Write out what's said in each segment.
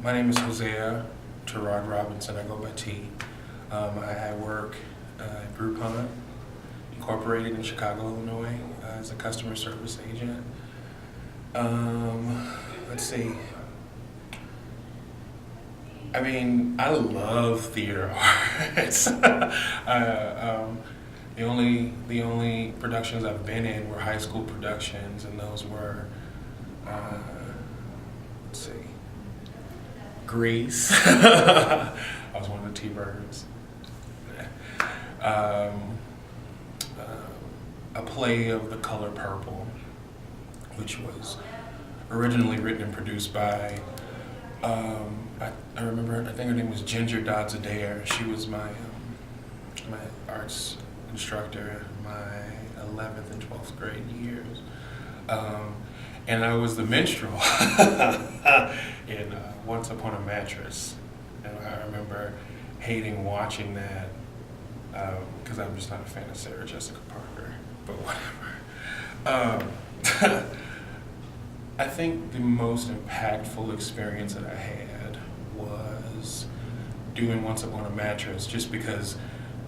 My name is Hosea Terod Robinson. I go by T. I work at Groupon Incorporated in Chicago, Illinois, as a customer service agent. Let's see. I mean, I love theater arts. The only productions I've been in were high school productions, and those were, let's see, Grease. I was one of the T-Birds. Um, a play of The Color Purple, which was originally written and produced by, I remember, I think her name was Ginger Dodds Adair. She was my arts instructor my 11th and 12th grade years. And I was the minstrel in Once Upon a Mattress. And I remember hating watching that because I'm just not a fan of Sarah Jessica Parker, but whatever. I think the most impactful experience that I had was doing Once Upon a Mattress, just because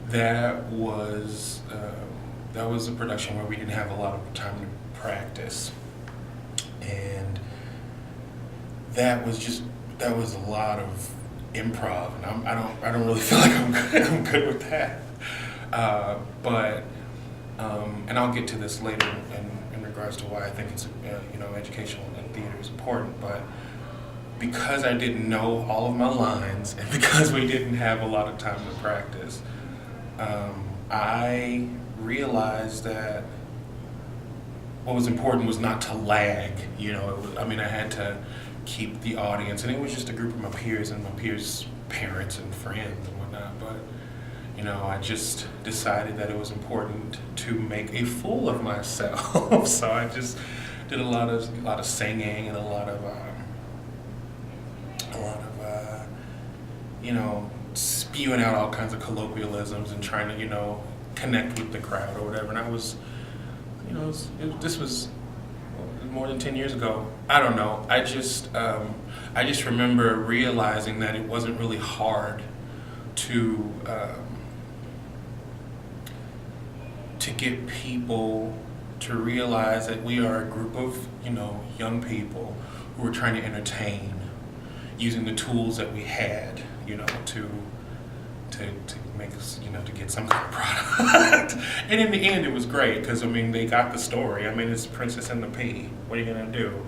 that was a production where we didn't have a lot of time to practice, and that was a lot of improv, and I don't really feel like I'm good with that. But and I'll get to this later in regards to why I think it's educational and theater is important. But because I didn't know all of my lines, and because we didn't have a lot of time to practice, I realized that what was important was not to lag. I had to keep the audience, and it was just a group of my peers and my peers' parents and friends and whatnot. But I just decided that it was important to make a fool of myself. So I just did a lot of singing and a lot of spewing out all kinds of colloquialisms and trying to connect with the crowd or whatever. And I was, this was more than 10 years ago. I don't know. I just remember realizing that it wasn't really hard to get people to realize that we are a group of young people who were trying to entertain using the tools that we had to make us to get some kind of product. And in the end it was great because they got the story. It's Princess and the Pea. What are you gonna do?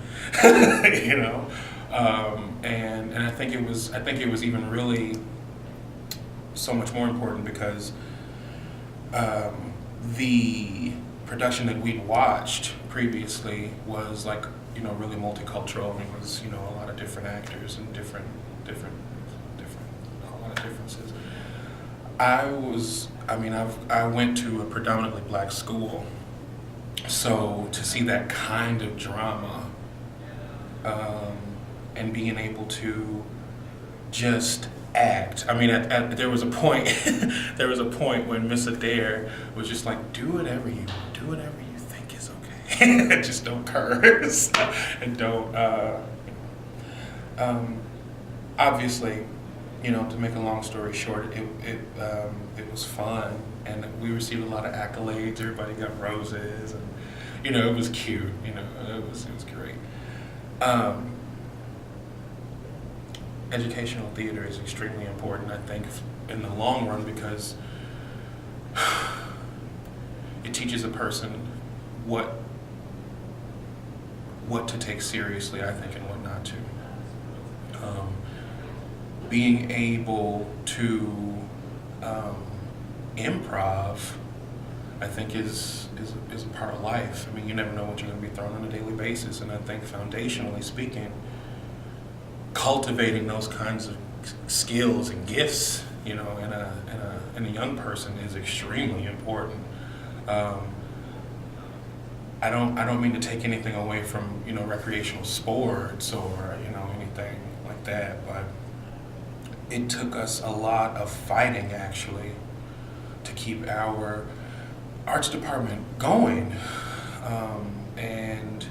And I think it was even really so much more important because the production that we'd watched previously was really multicultural. It was a lot of different actors and different a lot of differences. I went to a predominantly black school, so to see that kind of drama and being able to just act. There was a point. There was a point when Miss Adair was just like, do whatever you think is okay. Just don't curse and don't. Obviously, to make a long story short, it was fun, and we received a lot of accolades. Everybody got roses, and it was cute. It was great. Educational theater is extremely important, I think, in the long run, because it teaches a person what to take seriously, I think, and what not to. Being able to improv, I think, is a part of life. You never know what you're going to be thrown on a daily basis, and I think, foundationally speaking, cultivating those kinds of skills and gifts, in a young person is extremely important. I don't mean to take anything away from recreational sports or anything like that, but it took us a lot of fighting actually to keep our arts department going, and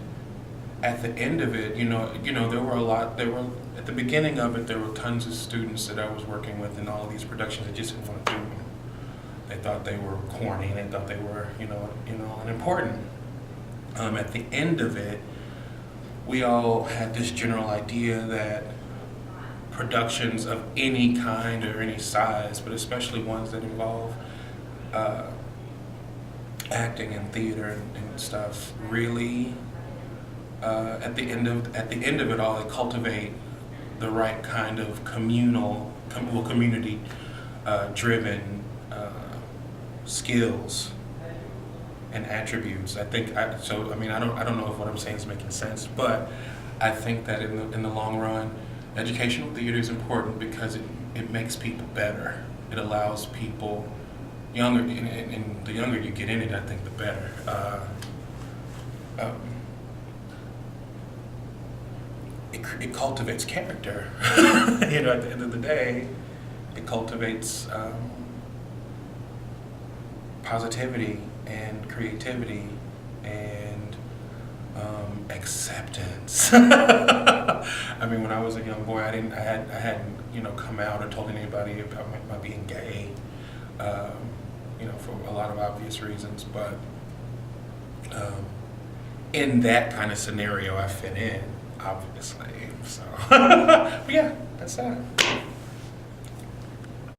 at the end of it, there were at the beginning of it, there were tons of students that I was working with in all of these productions that just didn't want to do them. They thought they were corny. They thought they were, unimportant. At the end of it, we all had this general idea that productions of any kind or any size, but especially ones that involve acting and theater and stuff, really, at the end of it all, they cultivate the right kind of community driven skills and attributes. I think I don't know if what I'm saying is making sense, but I think that in the long run, educational theater is important because it makes people better. It allows people younger, and the younger you get in it, I think the better. It cultivates character. At the end of the day, it cultivates positivity and creativity and acceptance. I mean, when I was a young boy, I hadn't come out or told anybody about my being gay, for a lot of obvious reasons. But in that kind of scenario, I fit in, obviously. So, but yeah, that's that.